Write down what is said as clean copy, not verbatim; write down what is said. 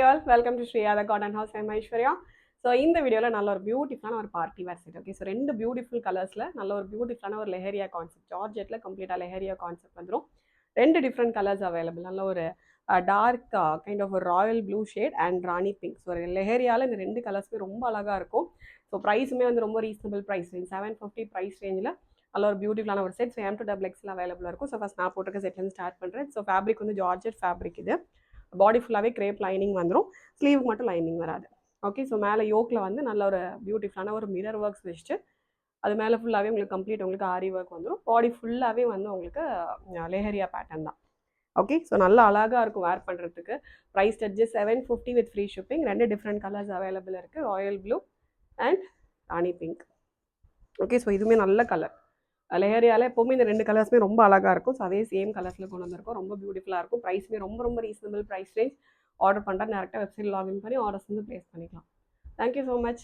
all, welcome to Shreya the Cotton House. I'm Aishwarya. So இந்த வீடியோவில் நல்ல ஒரு பியூட்டிஃபுல்லான ஒரு party wear set. Okay, so 2 beautiful கலர்ஸில் நல்ல ஒரு பியூட்டிஃபுல்லான ஒரு லெஹரியா கான்செப்ட், ஜார்ஜெட்டில் கம்ப்ளீட்டாக லெஹரியா கான்செப்ட் வந்துடும். 2 டிஃப்ரெண்ட் கலர்ஸ் அவைலபிள். நல்ல ஒரு டார்க் கைண்ட் ஆஃப் ஒரு royal blue shade and rani pink. So லெஹரியாவில் இந்த 2 கலர்ஸுமே ரொம்ப அழகாக இருக்கும். ஸோ ப்ரைஸுமே வந்து ரொம்ப ரீசனபிள் ப்ரைஸ் ரேஞ்ச், 750 ப்ரைஸ் ரேஞ்சில் நல்ல ஒரு பியூட்டிஃபுல்லான ஒரு செட். ஸோ M2XXL அவைலபிளாக இருக்கும். ஸோ ஃபஸ்ட் நான் போட்டிருக்க செட்லேருந்து ஸ்டார்ட் பண்ணுறேன். ஸோ ஃபேப்ரிக் வந்து ஜார்ஜெட் ஃபேப்ரிக். இது பாடி ஃபுல்லாகவே கிரேப் லைனிங் வந்துடும், ஸ்லீவுக்கு மட்டும் லைனிங் வராது. ஓகே, ஸோ மேலே யோக்கில் வந்து நல்ல ஒரு பியூட்டிஃபுல்லான ஒரு மிரர் ஒர்க்ஸ் வச்சுட்டு அது மேலே ஃபுல்லாகவே உங்களுக்கு கம்ப்ளீட் உங்களுக்கு ஆரி ஒர்க் வந்துடும். பாடி ஃபுல்லாகவே வந்து உங்களுக்கு லெஹரியா பேட்டர்ன் தான். ஓகே, ஸோ நல்லா அழகாக இருக்கும் வேர் பண்ணுறதுக்கு. Price just 750 with free shipping. 2 different colours available இருக்குது, royal blue and rani pink. Okay, so இதுவுமே நல்ல கலர். லெஹரியாவில் எப்போவுமே இந்த 2 கலர்ஸுமே ரொம்ப அழகாக இருக்கும். ஸோ அதே சேம் கலர்ஸில் கொண்டு வந்திருக்கும், ரொம்ப பியூட்டிஃபுல்லாக இருக்கும். ப்ரைஸுமே ரொம்ப ரொம்ப ரீசனபிள் ப்ரைஸ் ரேஞ்ச். ஆர்டர் பண்ணுறேன், டேரெக்டாக வெப்சைட் லாகின் பண்ணி ஆர்டர்ஸ் வந்து ப்ளேஸ் பண்ணிக்கலாம். Thank you so much.